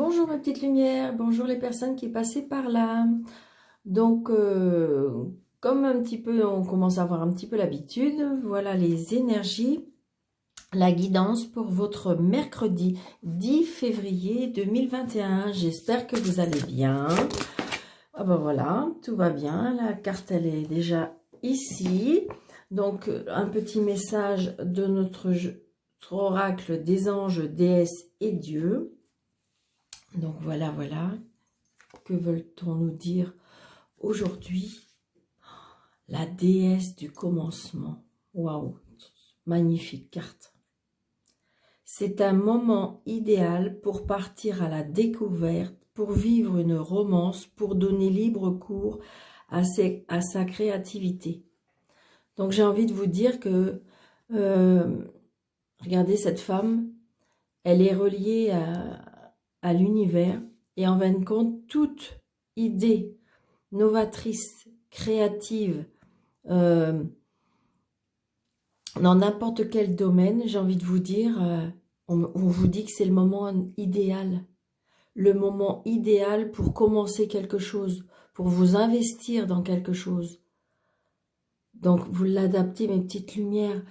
Bonjour ma petite lumière, bonjour les personnes qui passaient par là. Donc, comme un petit peu, on commence à avoir un petit peu l'habitude, voilà les énergies, la guidance pour votre mercredi 10 février 2021. J'espère que vous allez bien. Ah ben voilà, tout va bien. La carte, elle est déjà ici. Donc, un petit message de notre oracle des anges, déesses et dieux. Donc voilà, voilà. Que veut-on nous dire aujourd'hui? La déesse du commencement. Waouh, magnifique carte. C'est un moment idéal pour partir à la découverte, pour vivre une romance, pour donner libre cours à sa créativité. Donc j'ai envie de vous dire que, regardez cette femme, elle est reliée à l'univers et en fin de compte, toute idée novatrice, créative, dans n'importe quel domaine, j'ai envie de vous dire, on vous dit que c'est le moment idéal. Le moment idéal pour commencer quelque chose, pour vous investir dans quelque chose. Donc, vous l'adaptez, mes petites lumières,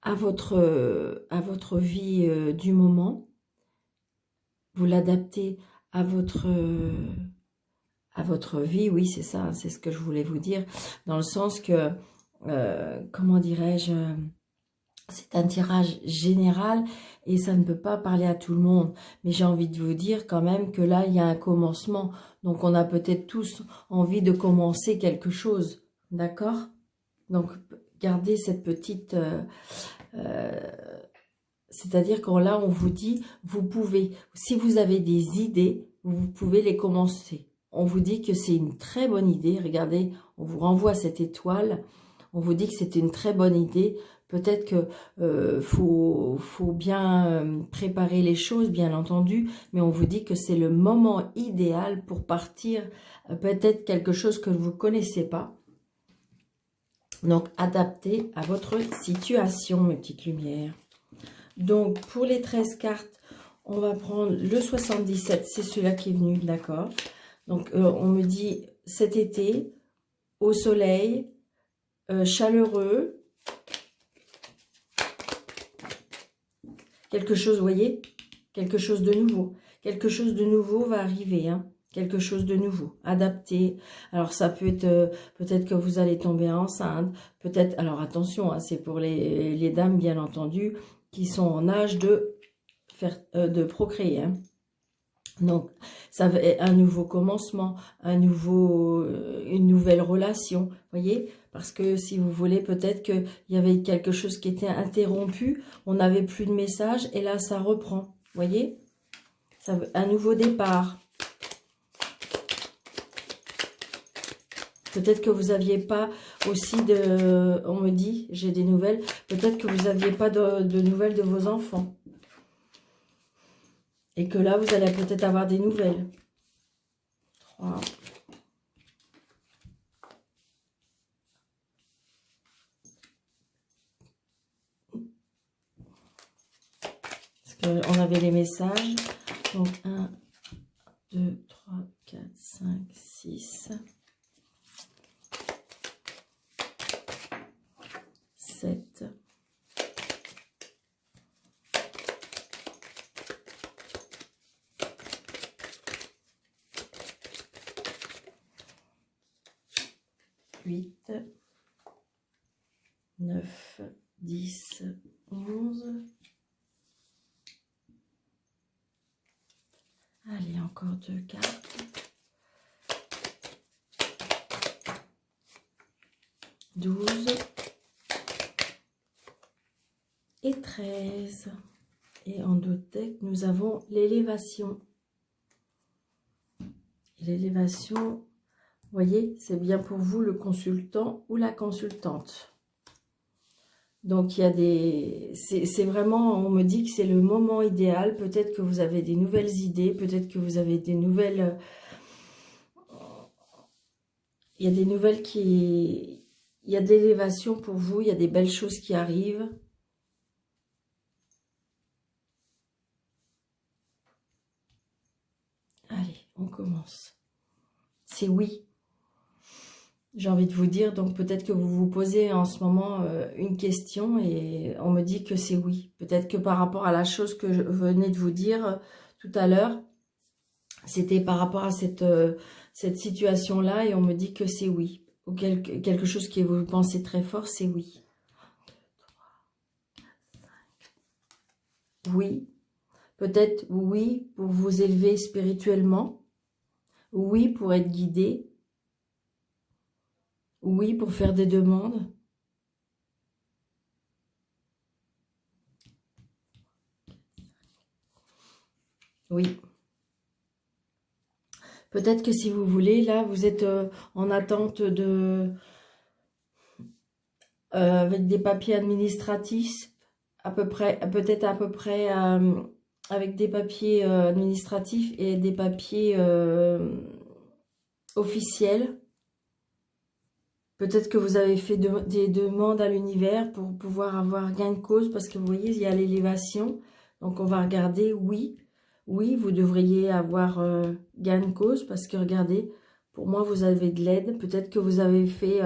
à votre vie du moment. Vous l'adaptez à votre vie, oui, c'est ça, c'est ce que je voulais vous dire, dans le sens que, comment dirais-je, c'est un tirage général et ça ne peut pas parler à tout le monde. Mais j'ai envie de vous dire quand même que là, il y a un commencement. Donc, on a peut-être tous envie de commencer quelque chose, d'accord? Donc, gardez cette petite... c'est-à-dire que là, on vous dit, vous pouvez, si vous avez des idées, vous pouvez les commencer. On vous dit que c'est une très bonne idée. Regardez, on vous renvoie cette étoile. On vous dit que c'est une très bonne idée. Peut-être que faut bien préparer les choses, bien entendu. Mais on vous dit que c'est le moment idéal pour partir. Peut-être quelque chose que vous ne connaissez pas. Donc, adaptez à votre situation, mes petites lumières. Donc, pour les 13 cartes, on va prendre le 77, c'est celui-là qui est venu, d'accord. Donc, on me dit cet été, au soleil, chaleureux, quelque chose, vous voyez, quelque chose de nouveau. Quelque chose de nouveau va arriver, hein. Quelque chose de nouveau, adapté. Alors, ça peut être, peut-être que vous allez tomber enceinte, peut-être, alors attention, hein, c'est pour les dames, bien entendu, qui sont en âge de procréer, hein. Donc, ça va être un nouveau commencement, une nouvelle relation, voyez. Parce que si vous voulez, peut-être qu'il y avait quelque chose qui était interrompu, on n'avait plus de message, et là, ça reprend, voyez. Un nouveau départ. Peut-être que vous n'aviez pas aussi de... On me dit, j'ai des nouvelles, peut-être que vous n'aviez pas de nouvelles de vos enfants. Et que là, vous allez peut-être avoir des nouvelles. 3. Parce qu'on avait les messages. Donc, 1, 2, 3, 4, 5, 6, 7. 8, 9, 10, 11. Allez, encore 2 cartes. 12 et 13. Et en d'autres decks, nous avons l'élévation. L'élévation, vous voyez, c'est bien pour vous le consultant ou la consultante. Donc, il y a des... C'est vraiment, on me dit que c'est le moment idéal. Peut-être que vous avez des nouvelles idées, peut-être que vous avez des nouvelles... Il y a des nouvelles qui... Il y a de l'élévation pour vous, il y a des belles choses qui arrivent. on commence. C'est oui. J'ai envie de vous dire, donc peut-être que vous vous posez en ce moment une question et on me dit que c'est oui. Peut-être que par rapport à la chose que je venais de vous dire tout à l'heure, c'était par rapport à cette situation-là et on me dit que c'est oui. Ou quelque chose que vous pensez très fort, c'est oui. Oui. Peut-être oui pour vous élever spirituellement. Oui pour être guidé. Oui pour faire des demandes. Oui. Peut-être que si vous voulez, là, vous êtes en attente avec des papiers administratifs, à peu près, peut-être à peu près avec des papiers administratifs et des papiers officiels. Peut-être que vous avez fait des demandes à l'univers pour pouvoir avoir gain de cause, parce que vous voyez, il y a l'élévation. Donc, on va regarder, oui, oui, vous devriez avoir gain de cause, parce que regardez, pour moi, vous avez de l'aide. Peut-être que vous avez fait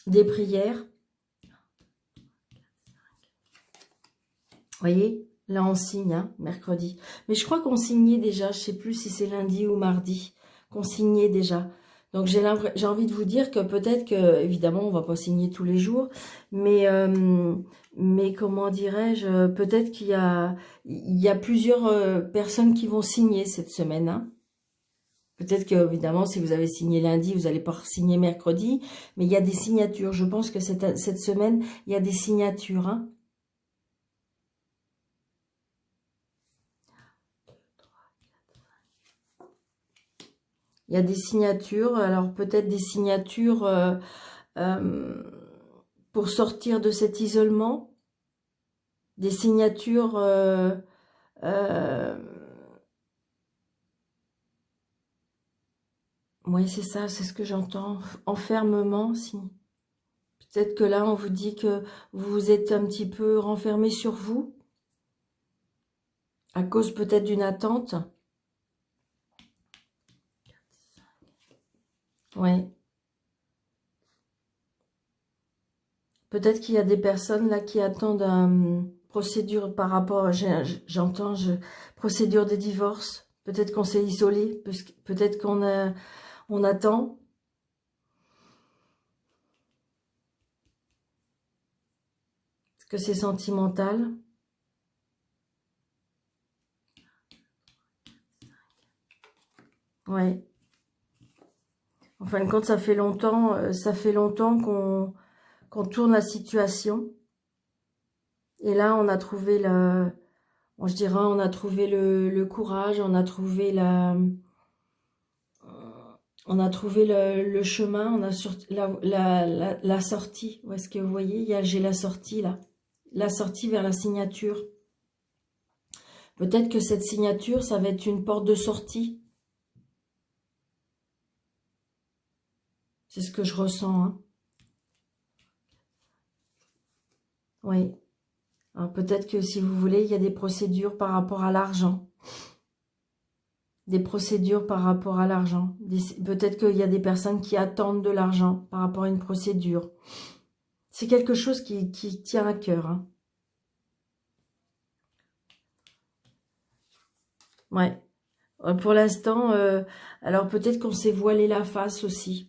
des prières. Vous voyez, là, on signe, hein, mercredi. Mais je crois qu'on signait déjà, je ne sais plus si c'est lundi ou mardi, qu'on signait déjà. Donc, j'ai envie de vous dire que peut-être que, évidemment, on ne va pas signer tous les jours, mais comment dirais-je, peut-être il y a plusieurs personnes qui vont signer cette semaine. Hein. Peut-être que, évidemment, si vous avez signé lundi, vous n'allez pas signer mercredi, mais il y a des signatures. Je pense que cette semaine, il y a des signatures. Hein. Il y a des signatures, alors peut-être des signatures euh, pour sortir de cet isolement, des signatures, oui c'est ça, c'est ce que j'entends, enfermement, si. Peut-être que là on vous dit que vous êtes un petit peu renfermé sur vous, à cause peut-être d'une attente. Oui. Peut-être qu'il y a des personnes là qui attendent une procédure par rapport, j'entends, procédure des divorces. Peut-être qu'on s'est isolé, peut-être on attend. Est-ce que c'est sentimental? Ouais. En fin de compte, ça fait longtemps qu'on tourne la situation. Et là, on a trouvé je dirais, on a trouvé le courage, on a trouvé le chemin, on a la sortie. Où est-ce que vous voyez, j'ai la sortie là. La sortie vers la signature. Peut-être que cette signature, ça va être une porte de sortie. C'est ce que je ressens. Hein. Oui. Alors peut-être que si vous voulez, il y a des procédures par rapport à l'argent. Des procédures par rapport à l'argent. Peut-être qu'il y a des personnes qui attendent de l'argent par rapport à une procédure. C'est quelque chose qui tient à cœur. Hein. Ouais. Pour l'instant, alors peut-être qu'on s'est voilé la face aussi.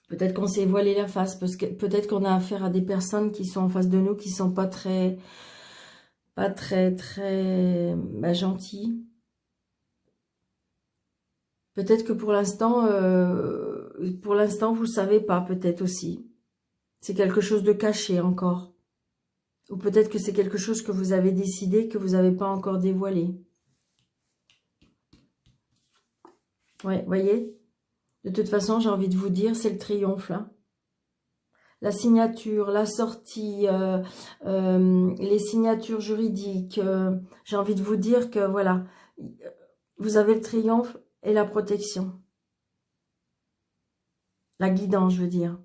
Peut-être qu'on s'est voilé la face, parce que peut-être qu'on a affaire à des personnes qui sont en face de nous, qui sont pas très gentilles. Peut-être que pour l'instant, vous ne savez pas, peut-être aussi. C'est quelque chose de caché encore. Ou peut-être que c'est quelque chose que vous avez décidé, que vous n'avez pas encore dévoilé. Ouais, voyez? De toute façon, j'ai envie de vous dire, c'est le triomphe, là. La signature, la sortie, les signatures juridiques. J'ai envie de vous dire que, voilà, vous avez le triomphe et la protection. La guidance, je veux dire.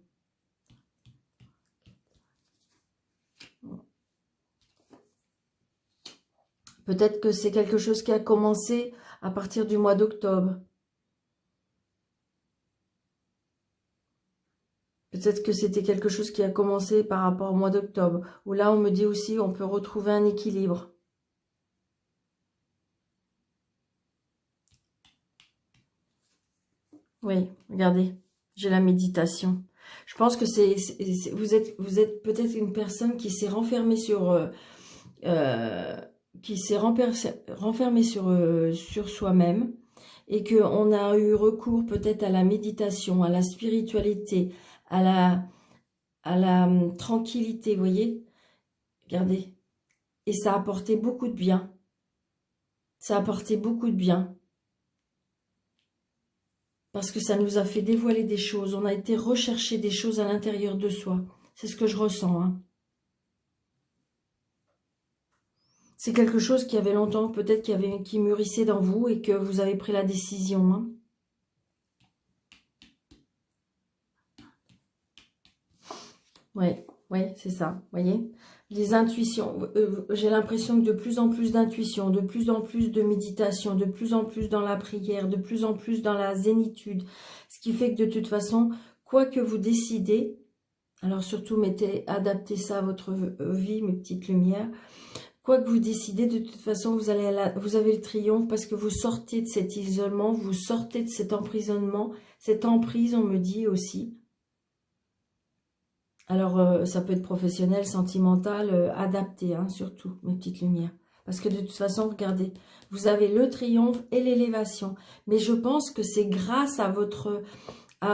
Peut-être que c'est quelque chose qui a commencé à partir du mois d'octobre. Peut-être que c'était quelque chose qui a commencé par rapport au mois d'octobre. Où là, on me dit aussi, on peut retrouver un équilibre. Oui, regardez, j'ai la méditation. Je pense que vous êtes peut-être une personne qui s'est renfermée sur... qui s'est renfermée sur soi-même et qu'on a eu recours peut-être à la méditation, à la spiritualité, à la tranquillité, vous voyez. Regardez. Et ça a apporté beaucoup de bien. Ça a apporté beaucoup de bien. Parce que ça nous a fait dévoiler des choses. On a été rechercher des choses à l'intérieur de soi. C'est ce que je ressens. Hein. C'est quelque chose qui avait longtemps, peut-être qui mûrissait dans vous et que vous avez pris la décision. Hein. Ouais, ouais, c'est ça. Voyez, les intuitions. J'ai l'impression que de plus en plus d'intuition, de plus en plus de méditation, de plus en plus dans la prière, de plus en plus dans la zénitude. Ce qui fait que de toute façon, quoi que vous décidez, alors surtout adaptez ça à votre vie, mes petites lumières. Quoi que vous décidez, de toute façon, vous avez le triomphe parce que vous sortez de cet isolement, vous sortez de cet emprisonnement, cette emprise, on me dit aussi. Alors, ça peut être professionnel, sentimental, adapté, hein, surtout, mes petites lumières. Parce que de toute façon, regardez, vous avez le triomphe et l'élévation. Mais je pense que c'est grâce à votre...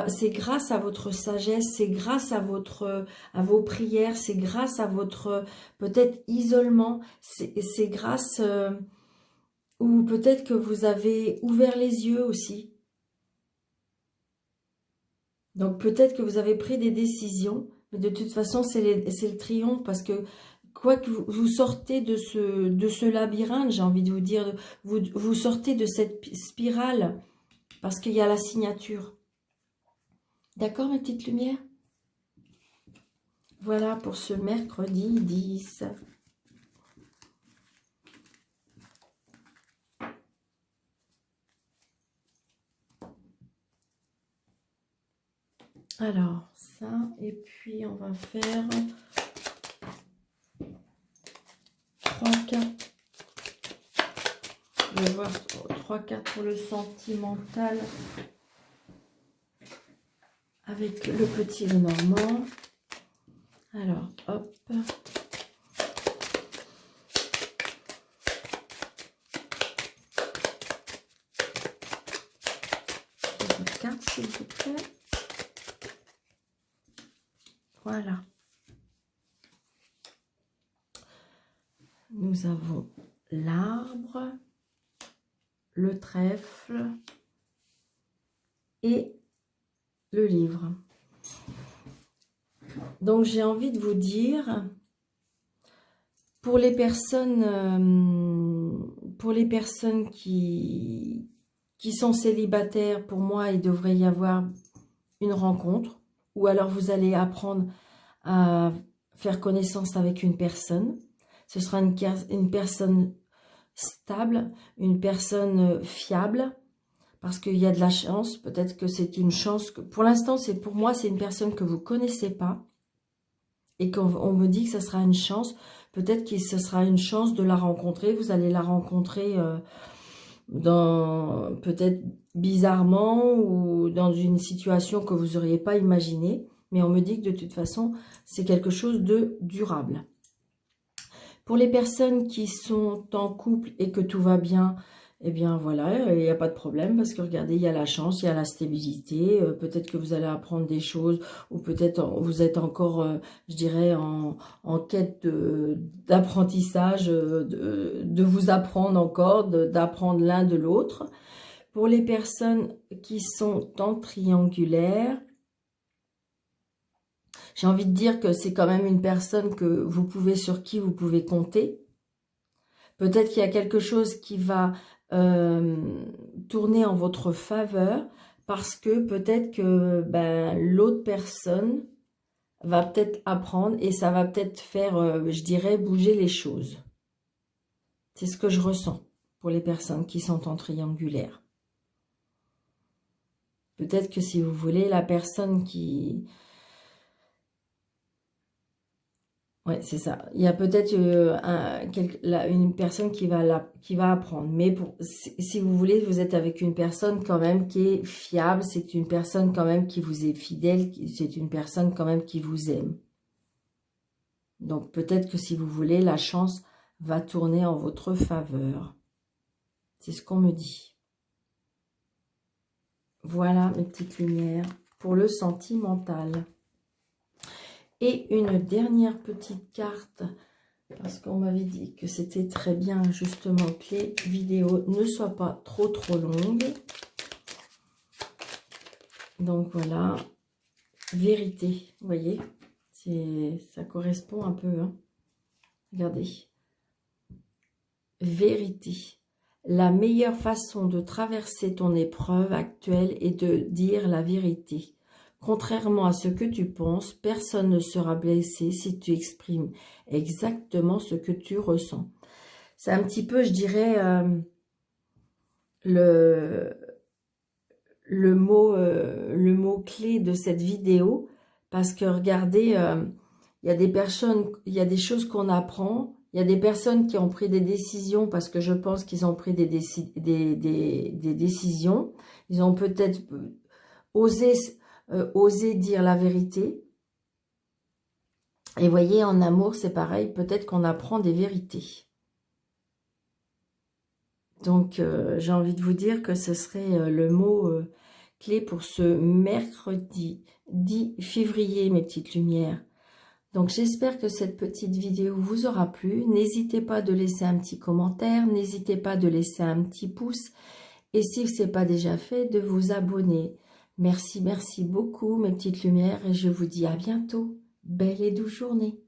c'est grâce à votre sagesse, c'est grâce à vos prières, c'est grâce à votre peut-être isolement, c'est grâce ou peut-être que vous avez ouvert les yeux aussi. Donc peut-être que vous avez pris des décisions, mais de toute façon c'est le triomphe parce que quoi que vous sortez de ce labyrinthe, j'ai envie de vous dire, vous sortez de cette spirale parce qu'il y a la signature. D'accord, mes petites lumières? Voilà pour ce mercredi 10. Alors, ça, et puis on va faire 3 cartes. Je vais voir 3 cartes pour le sentimental avec le petit Lenormand. Alors, hop. 4, s'il vous plaît. Voilà. Nous avons l'arbre, le trèfle et le livre. Donc, j'ai envie de vous dire, pour les personnes qui sont célibataires, pour moi, il devrait y avoir une rencontre. Ou alors, vous allez apprendre à faire connaissance avec une personne. Ce sera une personne stable, une personne fiable, parce qu'il y a de la chance. Peut-être que c'est une chance. Pour l'instant, pour moi, c'est une personne que vous ne connaissez pas. Et qu'on me dit que ça sera une chance. Peut-être que ce sera une chance de la rencontrer. Vous allez la rencontrer peut-être bizarrement ou dans une situation que vous n'auriez pas imaginée. Mais on me dit que de toute façon, c'est quelque chose de durable. Pour les personnes qui sont en couple et que tout va bien, eh bien voilà, il n'y a pas de problème parce que regardez, il y a la chance, il y a la stabilité. Peut-être que vous allez apprendre des choses ou peut-être vous êtes encore, je dirais, en quête d'apprentissage, de vous apprendre encore, d'apprendre l'un de l'autre. Pour les personnes qui sont en triangulaire, j'ai envie de dire que c'est quand même une personne sur qui vous pouvez compter. Peut-être qu'il y a quelque chose qui va tourner en votre faveur parce que peut-être que l'autre personne va peut-être apprendre et ça va peut-être faire, je dirais, bouger les choses. C'est ce que je ressens pour les personnes qui sont en triangulaire. Peut-être que si vous voulez, la personne qui... Ouais, c'est ça. Il y a peut-être une personne qui va apprendre. Mais si vous voulez, vous êtes avec une personne quand même qui est fiable. C'est une personne quand même qui vous est fidèle. C'est une personne quand même qui vous aime. Donc peut-être que si vous voulez, la chance va tourner en votre faveur. C'est ce qu'on me dit. Voilà mes petites lumières pour le sentimental. Et une dernière petite carte, parce qu'on m'avait dit que c'était très bien justement que les vidéos ne soient pas trop longues. Donc voilà, vérité, vous voyez, ça correspond un peu, hein. Regardez, vérité. La meilleure façon de traverser ton épreuve actuelle est de dire la vérité. Contrairement à ce que tu penses, personne ne sera blessé si tu exprimes exactement ce que tu ressens. C'est un petit peu, je dirais, le mot clé de cette vidéo, parce que regardez, il y a des choses qu'on apprend, il y a des personnes qui ont pris des décisions parce que je pense qu'ils ont pris des décisions, ils ont peut-être osé dire la vérité. Et voyez, en amour, c'est pareil, peut-être qu'on apprend des vérités. Donc, j'ai envie de vous dire que ce serait le mot clé pour ce mercredi 10 février, mes petites lumières. Donc, j'espère que cette petite vidéo vous aura plu. N'hésitez pas de laisser un petit commentaire, n'hésitez pas de laisser un petit pouce. Et si ce n'est pas déjà fait, de vous abonner. Merci beaucoup, mes petites lumières, et je vous dis à bientôt. Belle et douce journée.